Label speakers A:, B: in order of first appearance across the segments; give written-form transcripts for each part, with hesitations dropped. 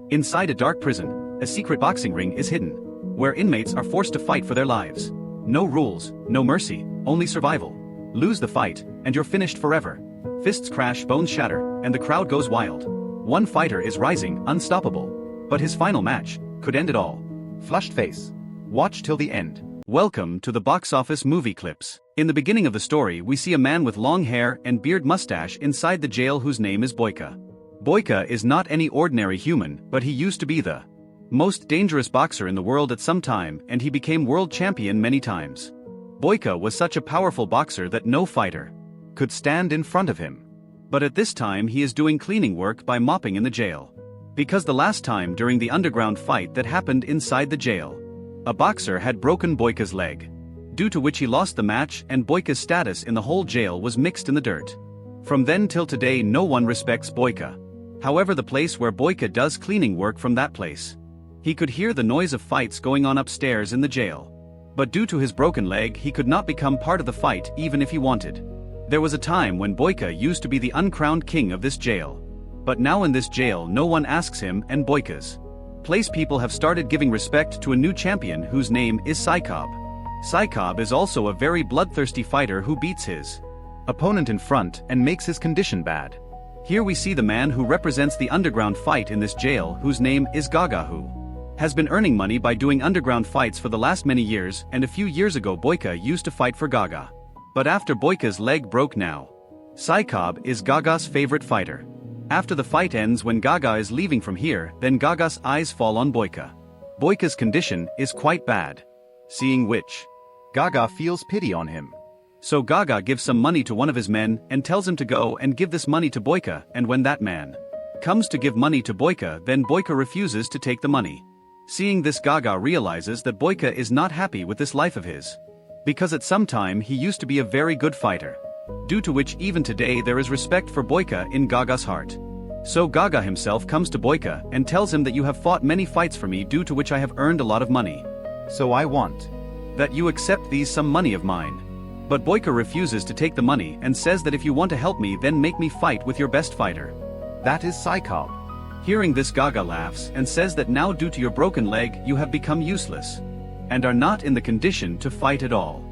A: Inside a dark prison, a secret boxing ring is hidden, where inmates are forced to fight for their lives. No rules, no mercy, only survival. Lose the fight, and you're finished forever. Fists crash, bones shatter, and the crowd goes wild. One fighter is rising, unstoppable. But his final match could end it all.
B: Flushed face. Watch till the end.
A: Welcome to the box office movie clips. In the beginning of the story, we see a man with long hair and beard mustache inside the jail whose name is Boyka. Boyka is not any ordinary human, but he used to be the most dangerous boxer in the world at some time, and he became world champion many times. Boyka was such a powerful boxer that no fighter could stand in front of him. But at this time he is doing cleaning work by mopping in the jail. Because the last time during the underground fight that happened inside the jail, a boxer had broken Boyka's leg, due to which he lost the match, and Boyka's status in the whole jail was mixed in the dirt. From then till today no one respects Boyka. However, the place where Boyka does cleaning work, from that place he could hear the noise of fights going on upstairs in the jail. But due to his broken leg he could not become part of the fight even if he wanted. There was a time when Boyka used to be the uncrowned king of this jail. But now in this jail no one asks him, and Boyka's place people have started giving respect to a new champion whose name is Saikob. Saikob is also a very bloodthirsty fighter who beats his opponent in front and makes his condition bad. Here we see the man who represents the underground fight in this jail, whose name is Gaga, who has been earning money by doing underground fights for the last many years, and a few years ago Boyka used to fight for Gaga. But after Boyka's leg broke now, Saikob is Gaga's favorite fighter. After the fight ends, when Gaga is leaving from here, then Gaga's eyes fall on Boyka. Boyka's condition is quite bad. Seeing which,
B: Gaga feels pity on him.
A: So Gaga gives some money to one of his men and tells him to go and give this money to Boyka, and when that man comes to give money to Boyka, then Boyka refuses to take the money. Seeing this, Gaga realizes that Boyka is not happy with this life of his, because at some time he used to be a very good fighter, due to which even today there is respect for Boyka in Gaga's heart. So Gaga himself comes to Boyka and tells him that you have fought many fights for me, due to which I have earned a lot of money.
B: So I want
A: that you accept these some money of mine. But Boyka refuses to take the money and says that if you want to help me, then make me fight with your best fighter.
B: That is Saikob.
A: Hearing this, Gaga laughs and says that now due to your broken leg you have become useless, and are not in the condition to fight at all.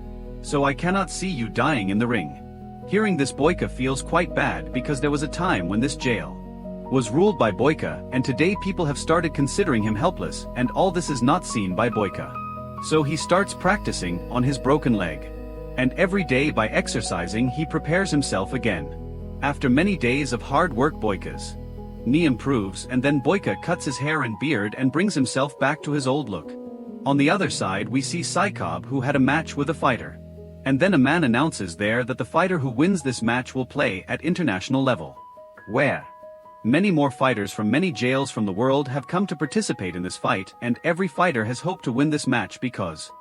A: So I cannot see you dying in the ring. Hearing this, Boyka feels quite bad, because there was a time when this jail was ruled by Boyka, and today people have started considering him helpless, and all this is not seen by Boyka. So he starts practicing on his broken leg. And every day by exercising he prepares himself again. After many days of hard work, Boyka's knee improves, and then Boyka cuts his hair and beard and brings himself back to his old look. On the other side we see Saikob, who had a match with a fighter. And then a man announces there that the fighter who wins this match will play at international level, where many more fighters from many jails from the world have come to participate in this fight, and every fighter has hoped to win this match because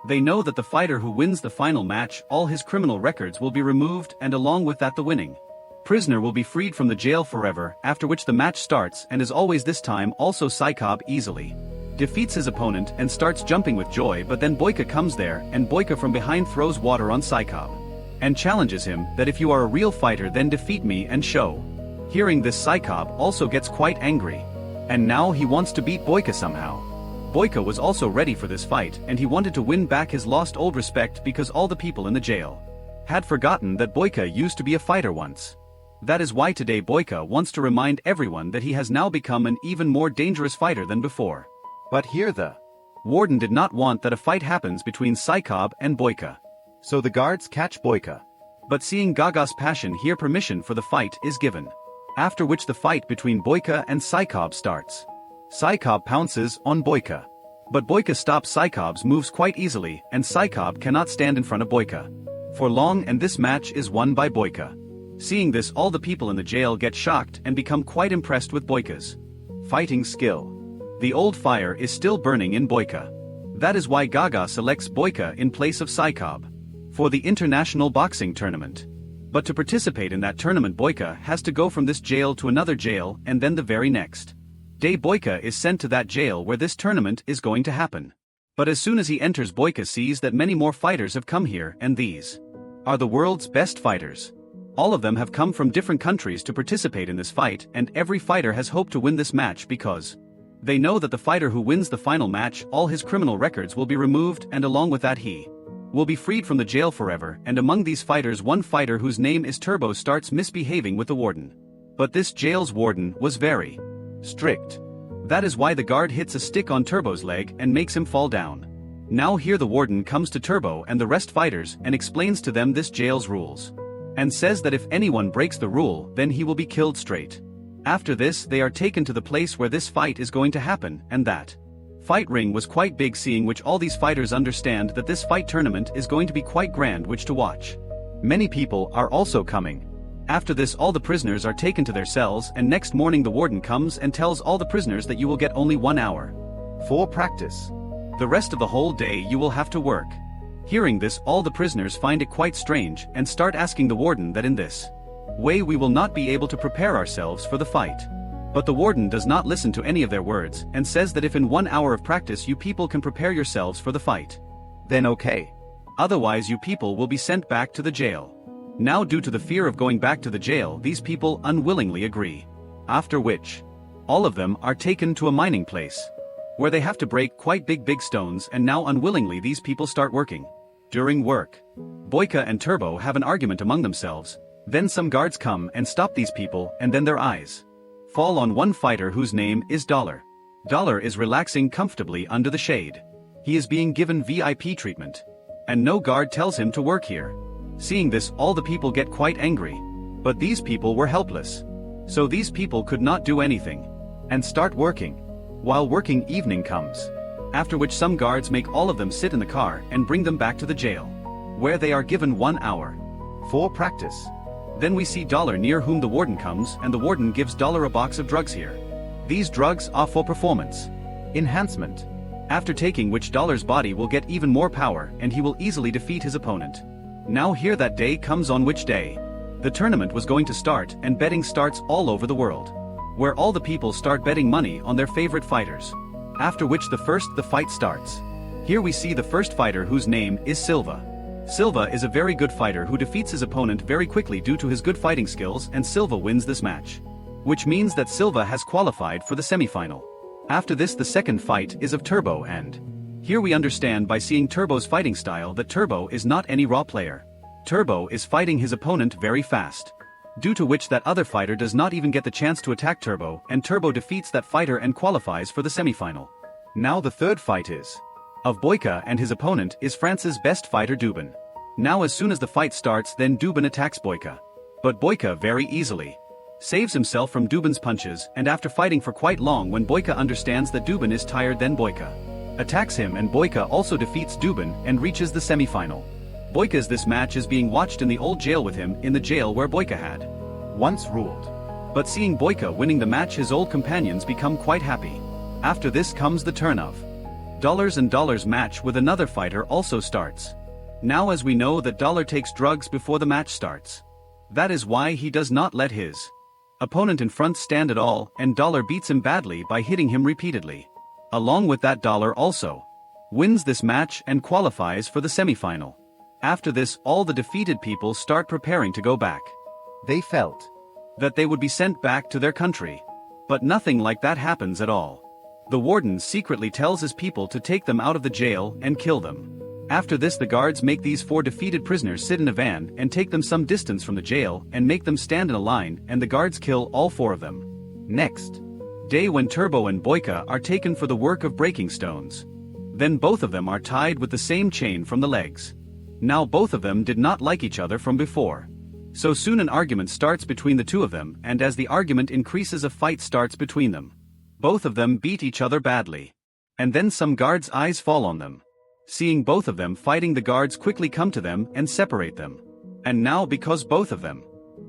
A: they know that the fighter who wins the final match, all his criminal records will be removed, and along with that the winning prisoner will be freed from the jail forever, after which the match starts, and as always this time also Saikob easily defeats his opponent and starts jumping with joy. But then Boyka comes there, and Boyka from behind throws water on Saikob and challenges him that if you are a real fighter then defeat me and show. Hearing this, Saikob also gets quite angry, and now he wants to beat Boyka somehow. Boyka was also ready for this fight, and he wanted to win back his lost old respect, because all the people in the jail had forgotten that Boyka used to be a fighter once. That is why today Boyka wants to remind everyone that he has now become an even more dangerous fighter than before.
B: But here the
A: warden did not want that a fight happens between Saikob and Boyka.
B: So the guards catch Boyka.
A: But seeing Gaga's passion here, permission for the fight is given. After which the fight between Boyka and Saikob starts. Saikob pounces on Boyka. But Boyka stops Saikob's moves quite easily, and Saikob cannot stand in front of Boyka for long, and this match is won by Boyka. Seeing this, all the people in the jail get shocked and become quite impressed with Boyka's fighting skill. The old fire is still burning in Boyka. That is why Gaga selects Boyka in place of Saikob for the international boxing tournament. But to participate in that tournament, Boyka has to go from this jail to another jail, and then the very next day Boyka is sent to that jail where this tournament is going to happen. But as soon as he enters, Boyka sees that many more fighters have come here, and these are the world's best fighters. All of them have come from different countries to participate in this fight, and every fighter has hoped to win this match because They know that the fighter who wins the final match, all his criminal records will be removed, and along with that he will be freed from the jail forever. And among these fighters, one fighter whose name is Turbo starts misbehaving with the warden. But this jail's warden was very strict. That is why the guard hits a stick on Turbo's leg and makes him fall down. Now here the warden comes to Turbo and the rest fighters and explains to them this jail's rules. And says that if anyone breaks the rule, then he will be killed straight. After this they are taken to the place where this fight is going to happen, and that fight ring was quite big, seeing which all these fighters understand that this fight tournament is going to be quite grand which to watch. Many people are also coming. After this all the prisoners are taken to their cells, and next morning the warden comes and tells all the prisoners that you will get only 1 hour
B: for practice.
A: The rest of the whole day you will have to work. Hearing this, all the prisoners find it quite strange and start asking the warden that in this way we will not be able to prepare ourselves for the fight. But the warden does not listen to any of their words and says that if in 1 hour of practice you people can prepare yourselves for the fight,
B: then okay.
A: Otherwise you people will be sent back to the jail. Now due to the fear of going back to the jail, these people unwillingly agree. After which, all of them are taken to a mining place, where they have to break quite big stones, and now unwillingly these people start working. During work, Boyka and Turbo have an argument among themselves, then some guards come and stop these people, and then their eyes fall on one fighter whose name is Dollar. Dollar is relaxing comfortably under the shade. He is being given VIP treatment, and no guard tells him to work here. Seeing this, all the people get quite angry. But these people were helpless. So these people could not do anything and start working. While working, evening comes. After which some guards make all of them sit in the car and bring them back to the jail, where they are given 1 hour
B: for practice.
A: Then we see Dollar, near whom the warden comes, and the warden gives Dollar a box of drugs here. These drugs are for performance enhancement, after taking which Dollar's body will get even more power and he will easily defeat his opponent. Now here that day comes on which day the tournament was going to start, and betting starts all over the world, where all the people start betting money on their favorite fighters. After which the fight starts. Here we see the first fighter whose name is Silva. Silva is a very good fighter who defeats his opponent very quickly due to his good fighting skills, and Silva wins this match, which means that Silva has qualified for the semi-final. After this the second fight is of Turbo, and here we understand by seeing Turbo's fighting style that Turbo is not any raw player. Turbo is fighting his opponent very fast, due to which that other fighter does not even get the chance to attack Turbo, and Turbo defeats that fighter and qualifies for the semi-final. Now the third fight is of Boyka, and his opponent is France's best fighter Dubin. Now as soon as the fight starts, then Dubin attacks Boyka. But Boyka very easily saves himself from Dubin's punches, and after fighting for quite long, when Boyka understands that Dubin is tired, then Boyka attacks him, and Boyka also defeats Dubin and reaches the semi-final. Boyka's this match is being watched in the old jail with him, in the jail where Boyka had once ruled. But seeing Boyka winning the match, his old companions become quite happy. After this comes the turn of Dollars, and Dollar's match with another fighter also starts. Now as we know that Dollar takes drugs before the match starts. That is why he does not let his opponent in front stand at all, and Dollar beats him badly by hitting him repeatedly. Along with that, Dollar also wins this match and qualifies for the semi-final. After this, all the defeated people start preparing to go back. They felt that they would be sent back to their country. But nothing like that happens at all. The warden secretly tells his people to take them out of the jail and kill them. After this, the guards make these 4 defeated prisoners sit in a van and take them some distance from the jail and make them stand in a line, and the guards kill all 4 of them. Next day, when Turbo and Boyka are taken for the work of breaking stones, then both of them are tied with the same chain from the legs. Now both of them did not like each other from before. So soon an argument starts between the two of them, and as the argument increases, a fight starts between them. Both of them beat each other badly. And then some guards' eyes fall on them. Seeing both of them fighting, the guards quickly come to them and separate them. And now, because both of them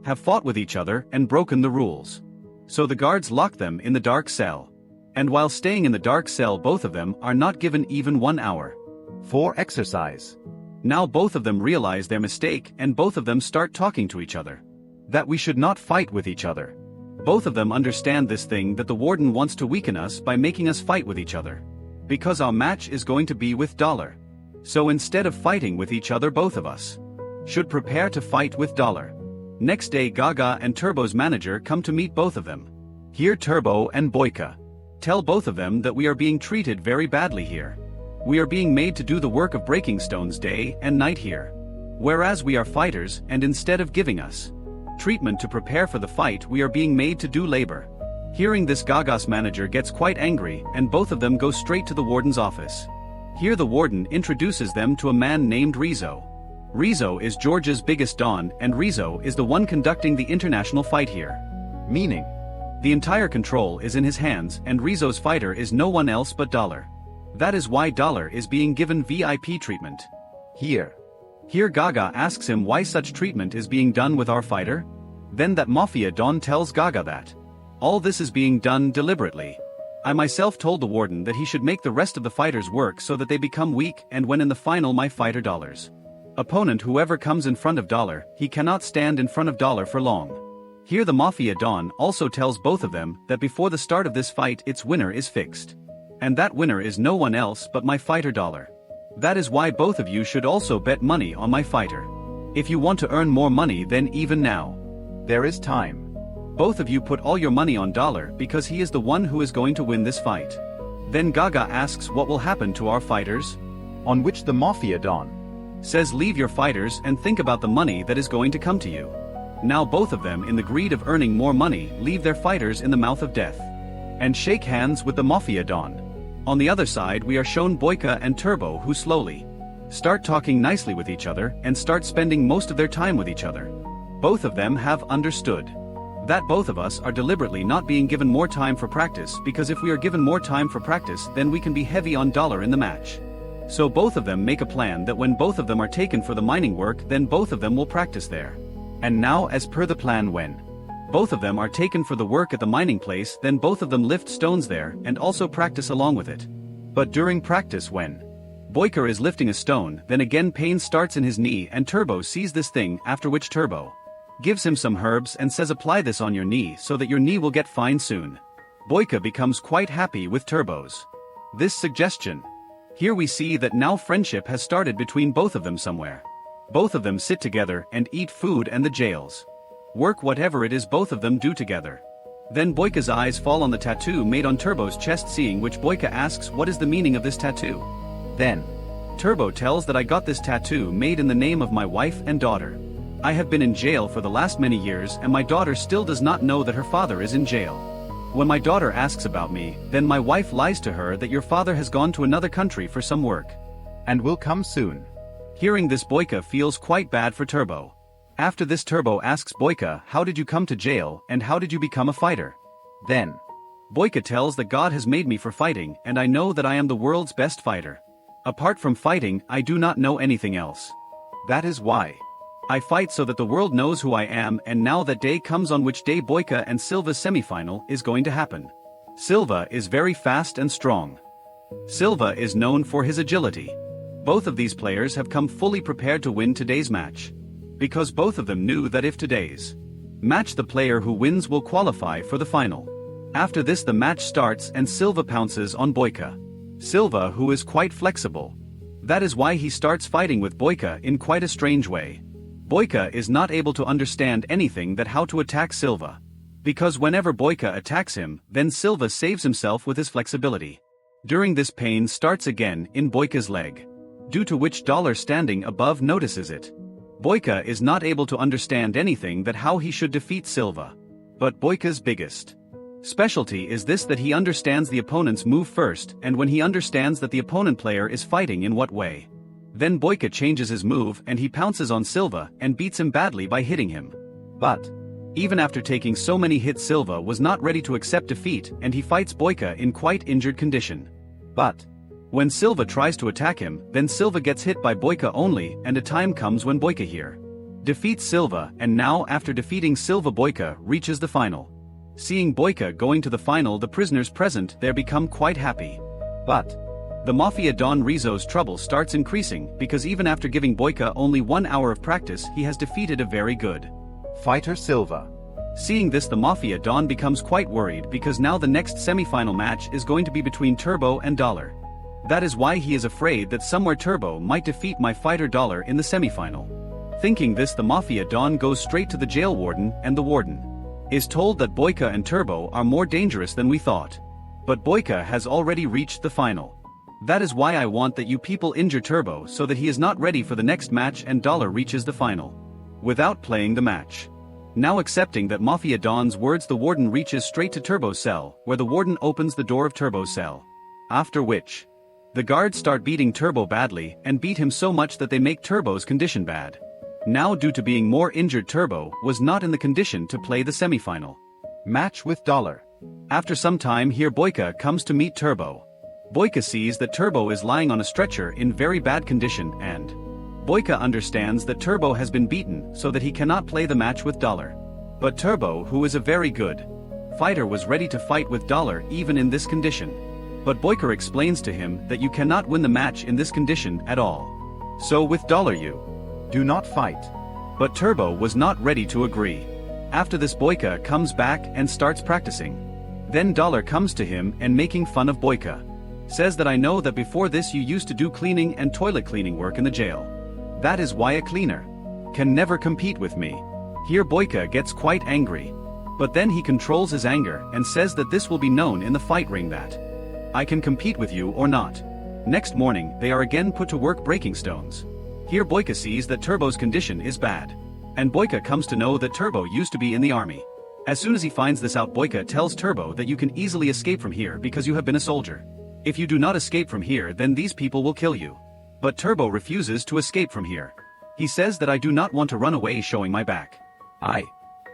A: have fought with each other and broken the rules, so the guards lock them in the dark cell. And while staying in the dark cell, both of them are not given even 1 hour for exercise. Now both of them realize their mistake, and both of them start talking to each other that we should not fight with each other. Both of them understand this thing, that the warden wants to weaken us by making us fight with each other, because our match is going to be with Dollar. So instead of fighting with each other, both of us should prepare to fight with Dollar. Next day, Gaga and Turbo's manager come to meet both of them. Here Turbo and Boyka Tell both of them that we are being treated very badly here. We are being made to do the work of breaking stones day and night here. Whereas we are fighters, and instead of giving us treatment to prepare for the fight, we are being made to do labor. Hearing this, Gaga's manager gets quite angry, and both of them go straight to the warden's office. Here the warden introduces them to a man named Rizzo. Rizzo is Georgia's biggest don, and Rizzo is the one conducting the international fight here.
B: Meaning,
A: the entire control is in his hands, and Rizzo's fighter is no one else but Dollar. That is why Dollar is being given VIP treatment. Here Gaga asks him why such treatment is being done with our fighter. Then that mafia don tells Gaga that all this is being done deliberately. I myself told the warden that he should make the rest of the fighters work so that they become weak, and when in the final my fighter Dollar's opponent, whoever comes in front of Dollar, he cannot stand in front of Dollar for long. Here the mafia don also tells both of them that before the start of this fight its winner is fixed. And that winner is no one else but my fighter Dollar. That is why both of you should also bet money on my fighter. If you want to earn more money, then even now
B: there is time.
A: Both of you put all your money on Dollar because he is the one who is going to win this fight. Then Gaga asks what will happen to our fighters.
B: On which the mafia don
A: says leave your fighters and think about the money that is going to come to you. Now both of them, in the greed of earning more money, leave their fighters in the mouth of death and shake hands with the mafia don. On the other side we are shown Boyka and Turbo, who slowly start talking nicely with each other and start spending most of their time with each other. Both of them have understood that both of us are deliberately not being given more time for practice, because if we are given more time for practice then we can be heavy on Dollar in the match. So both of them make a plan that when both of them are taken for the mining work, then both of them will practice there. And now, as per the plan, when both of them are taken for the work at the mining place, then both of them lift stones there and also practice along with it. But during practice, when Boyka is lifting a stone, then again pain starts in his knee, and Turbo sees this thing, after which Turbo gives him some herbs and says apply this on your knee so that your knee will get fine soon. Boyka becomes quite happy with Turbo's this suggestion. Here we see that now friendship has started between both of them somewhere. Both of them sit together and eat food, and the jails work whatever it is both of them do together. Then Boyka's eyes fall on the tattoo made on Turbo's chest, seeing which Boyka asks what is the meaning of this tattoo. Then Turbo tells that I got this tattoo made in the name of my wife and daughter. I have been in jail for the last many years, and my daughter still does not know that her father is in jail. When my daughter asks about me, then my wife lies to her that your father has gone to another country for some work
B: and will come soon.
A: Hearing this, Boyka feels quite bad for Turbo. After this, Turbo asks Boyka, how did you come to jail and how did you become a fighter? Then Boyka tells that God has made me for fighting, and I know that I am the world's best fighter. Apart from fighting, I do not know anything else. That is why I fight, so that the world knows who I am. And now that day comes on which day Boyka and Silva's semifinal is going to happen. Silva is very fast and strong. Silva is known for his agility. Both of these players have come fully prepared to win today's match, because both of them knew that if today's match the player who wins will qualify for the final. After this the match starts and Silva pounces on Boyka. Silva, who is quite flexible. That is why he starts fighting with Boyka in quite a strange way. Boyka is not able to understand anything that how to attack Silva, because whenever Boyka attacks him, then Silva saves himself with his flexibility. During this, pain starts again in Boyka's leg, due to which Dollar standing above notices it. Boyka is not able to understand anything that how he should defeat Silva. But Boyka's biggest specialty is this, that he understands the opponent's move first, and when he understands that the opponent player is fighting in what way, then Boyka changes his move and he pounces on Silva and beats him badly by hitting him. But even after taking so many hits, Silva was not ready to accept defeat, and he fights Boyka in quite injured condition. But when Silva tries to attack him, then Silva gets hit by Boyka only, and a time comes when Boyka here defeats Silva, and now after defeating Silva, Boyka reaches the final. Seeing Boyka going to the final, the prisoners present there become quite happy. But the Mafia Don Rizzo's trouble starts increasing, because even after giving Boyka only 1 hour of practice, he has defeated a very good
B: fighter Silva.
A: Seeing this, the Mafia Don becomes quite worried, because now the next semi-final match is going to be between Turbo and Dollar. That is why he is afraid that somewhere Turbo might defeat my fighter Dollar in the semi-final. Thinking this, the Mafia Don goes straight to the jail warden, and the warden is told that Boyka and Turbo are more dangerous than we thought. But Boyka has already reached the final. That is why I want that you people injure Turbo so that he is not ready for the next match and Dollar reaches the final. Without playing the match. Now accepting that Mafia Don's words, the warden reaches straight to Turbo's cell, where the warden opens the door of Turbo's cell. After which, the guards start beating Turbo badly and beat him so much that they make Turbo's condition bad. Now due to being more injured, Turbo was not in the condition to play the semifinal
B: Match with Dollar.
A: After some time here Boyka comes to meet Turbo. Boyka sees that Turbo is lying on a stretcher in very bad condition and Boyka understands that Turbo has been beaten so that he cannot play the match with Dollar. But Turbo, who is a very good fighter, was ready to fight with Dollar even in this condition. But Boyka explains to him that you cannot win the match in this condition at all. So with Dollar you
B: do not fight.
A: But Turbo was not ready to agree. After this Boyka comes back and starts practicing. Then Dollar comes to him and making fun of Boyka. Says that I know that before this you used to do cleaning and toilet cleaning work in the jail. That is why a cleaner can never compete with me. Here Boyka gets quite angry. But then he controls his anger and says that this will be known in the fight ring that I can compete with you or not. Next morning they are again put to work breaking stones. Here Boyka sees that Turbo's condition is bad. And Boyka comes to know that Turbo used to be in the army. As soon as he finds this out, Boyka tells Turbo that you can easily escape from here because you have been a soldier. If you do not escape from here, then these people will kill you. But Turbo refuses to escape from here. He says that I do not want to run away showing my back. I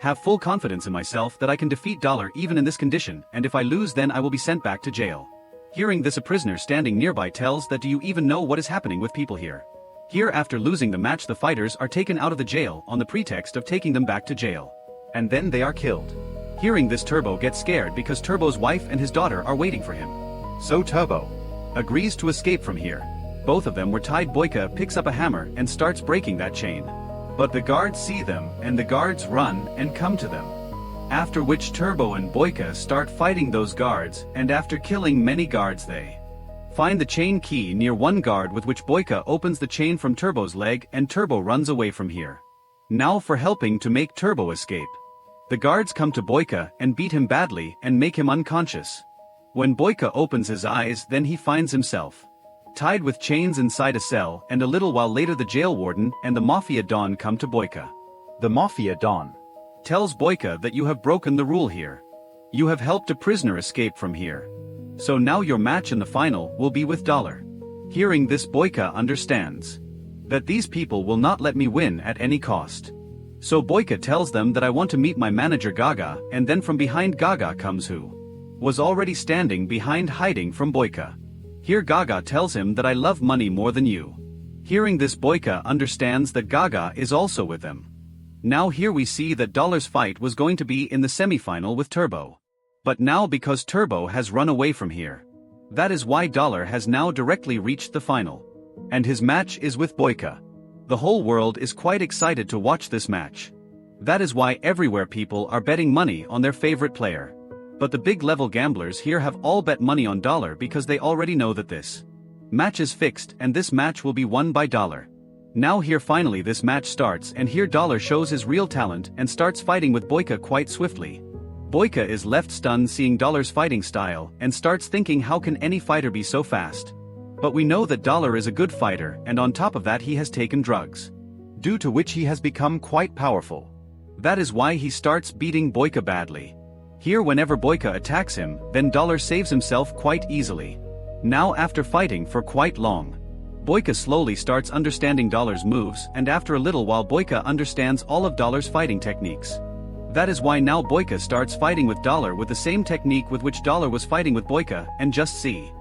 A: have full confidence in myself that I can defeat Dollar even in this condition, and if I lose then I will be sent back to jail. Hearing this, a prisoner standing nearby tells that do you even know what is happening with people here? Here after losing the match the fighters are taken out of the jail on the pretext of taking them back to jail. And then they are killed. Hearing this Turbo gets scared because Turbo's wife and his daughter are waiting for him. So Turbo agrees to escape from here. Both of them were tied. Boyka picks up a hammer and starts breaking that chain. But the guards see them and the guards run and come to them. After which Turbo and Boyka start fighting those guards, and after killing many guards they find the chain key near one guard, with which Boyka opens the chain from Turbo's leg and Turbo runs away from here. Now for helping to make Turbo escape. The guards come to Boyka and beat him badly and make him unconscious. When Boyka opens his eyes, then he finds himself tied with chains inside a cell, and a little while later the jail warden and the Mafia Don come to Boyka.
B: The Mafia Don
A: tells Boyka that you have broken the rule here. You have helped a prisoner escape from here. So now your match in the final will be with Dollar. Hearing this, Boyka understands that these people will not let me win at any cost. So Boyka tells them that I want to meet my manager Gaga, and then from behind Gaga comes who was already standing behind, hiding from Boyka. Here Gaga tells him that I love money more than you. Hearing this, Boyka understands that Gaga is also with them. Now here we see that Dollar's fight was going to be in the semi-final with Turbo. But now because Turbo has run away from here, that is why Dollar has now directly reached the final. And his match is with Boyka. The whole world is quite excited to watch this match. That is why everywhere people are betting money on their favorite player. But the big level gamblers here have all bet money on Dollar because they already know that this match is fixed and this match will be won by Dollar. Now here finally this match starts, and here Dollar shows his real talent and starts fighting with Boyka quite swiftly. Boyka is left stunned seeing Dollar's fighting style and starts thinking how can any fighter be so fast? But we know that Dollar is a good fighter, and on top of that he has taken drugs,
B: due to which he has become quite powerful.
A: That is why he starts beating Boyka badly. Here whenever Boyka attacks him, then Dollar saves himself quite easily. Now after fighting for quite long, Boyka slowly starts understanding Dollar's moves, and after a little while Boyka understands all of Dollar's fighting techniques. That is why now Boyka starts fighting with Dollar with the same technique with which Dollar was fighting with Boyka, and just see.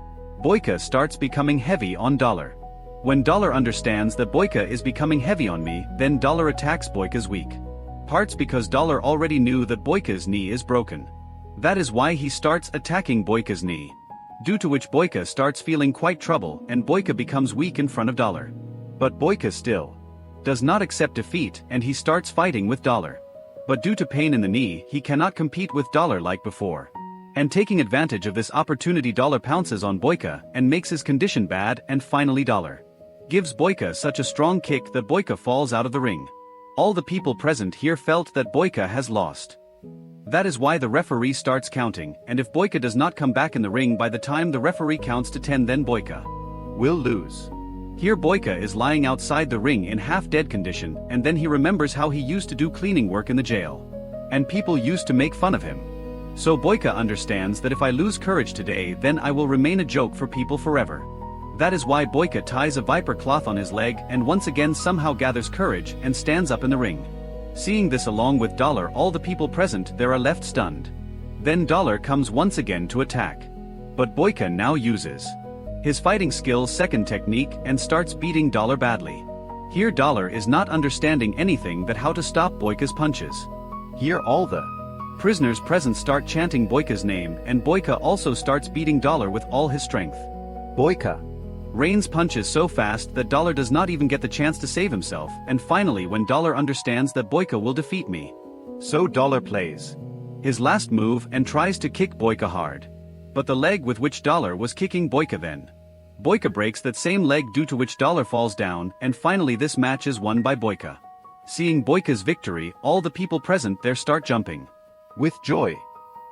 A: Boyka starts becoming heavy on Dollar. When Dollar understands that Boyka is becoming heavy on me, then Dollar attacks Boyka's weak parts because Dollar already knew that Boyka's knee is broken. That is why he starts attacking Boyka's knee. Due to which Boyka starts feeling quite trouble and Boyka becomes weak in front of Dollar. But Boyka still does not accept defeat and he starts fighting with Dollar. But due to pain in the knee, he cannot compete with Dollar like before. And taking advantage of this opportunity, Dollar pounces on Boyka and makes his condition bad, and finally Dollar gives Boyka such a strong kick that Boyka falls out of the ring. All the people present here felt that Boyka has lost. That is why the referee starts counting, and if Boyka does not come back in the ring by the time the referee counts to 10, then Boyka
B: will lose.
A: Here Boyka is lying outside the ring in half-dead condition, and then he remembers how he used to do cleaning work in the jail. And people used to make fun of him. So Boyka understands that if I lose courage today, then I will remain a joke for people forever. That is why Boyka ties a viper cloth on his leg and once again somehow gathers courage and stands up in the ring. Seeing this along with Dollar, all the people present there are left stunned. Then Dollar comes once again to attack. But Boyka now uses his fighting skills second technique and starts beating Dollar badly. Here Dollar is not understanding anything but how to stop Boyka's punches.
B: Here all the
A: prisoners present start chanting Boyka's name, and Boyka also starts beating Dollar with all his strength.
B: Boyka
A: rains punches so fast that Dollar does not even get the chance to save himself, and finally when Dollar understands that Boyka will defeat me,
B: so Dollar plays
A: his last move and tries to kick Boyka hard. But the leg with which Dollar was kicking Boyka, then Boyka breaks that same leg, due to which Dollar falls down, and finally this match is won by Boyka. Seeing Boyka's victory, all the people present there start jumping
B: with joy.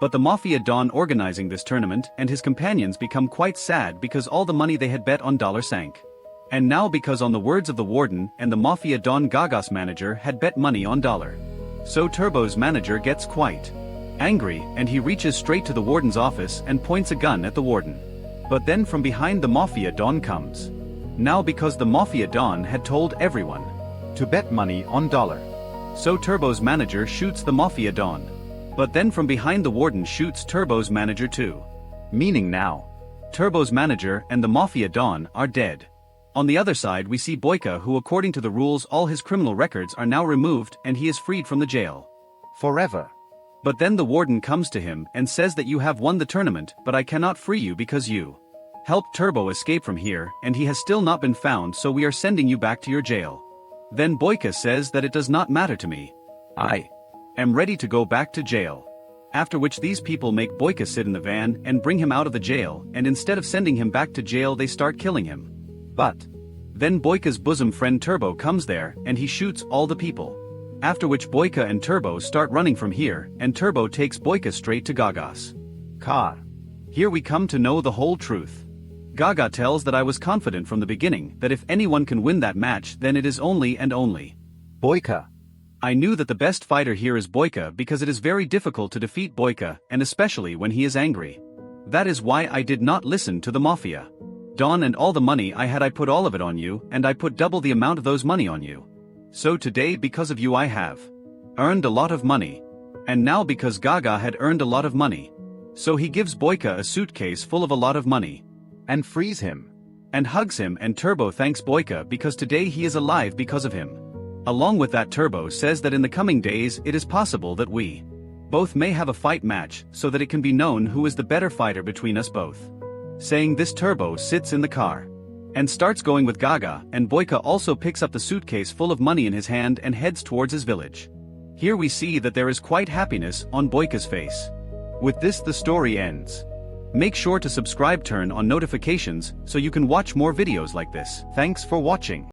A: But the Mafia Don organizing this tournament and his companions become quite sad because all the money they had bet on Dollar sank. And now because on the words of the warden and the Mafia Don Gaga's manager had bet money on Dollar. So Turbo's manager gets quite angry and he reaches straight to the warden's office and points a gun at the warden. But then from behind the Mafia Don comes. Now because the Mafia Don had told everyone
B: to bet money on Dollar.
A: So Turbo's manager shoots the Mafia Don. But then from behind the warden shoots Turbo's manager too. Meaning now Turbo's manager and the Mafia Don are dead. On the other side we see Boyka, who according to the rules all his criminal records are now removed and he is freed from the jail
B: forever.
A: But then the warden comes to him and says that you have won the tournament, but I cannot free you because you helped Turbo escape from here and he has still not been found, so we are sending you back to your jail. Then Boyka says that it does not matter to me. I am ready to go back to jail. After which these people make Boyka sit in the van and bring him out of the jail, and instead of sending him back to jail they start killing him. But then Boyka's bosom friend Turbo comes there and he shoots all the people. After which Boyka and Turbo start running from here, and Turbo takes Boyka straight to Gaga's car. Here we come to know the whole truth. Gaga tells that I was confident from the beginning that if anyone can win that match then it is only and only
B: Boyka.
A: I knew that the best fighter here is Boyka because it is very difficult to defeat Boyka, and especially when he is angry. That is why I did not listen to the Mafia Don, and all the money I had I put all of it on you, and I put double the amount of those money on you. So today because of you I have earned a lot of money. And now because Gaga had earned a lot of money. So he gives Boyka a suitcase full of a lot of money.
B: And frees him.
A: And hugs him, and Turbo thanks Boyka because today he is alive because of him. Along with that Turbo says that in the coming days it is possible that we both may have a fight match so that it can be known who is the better fighter between us both. Saying this Turbo sits in the car and starts going with Gaga, and Boyka also picks up the suitcase full of money in his hand and heads towards his village. Here we see that there is quite happiness on Boyka's face. With this the story ends. Make sure to subscribe, turn on notifications so you can watch more videos like this. Thanks for watching.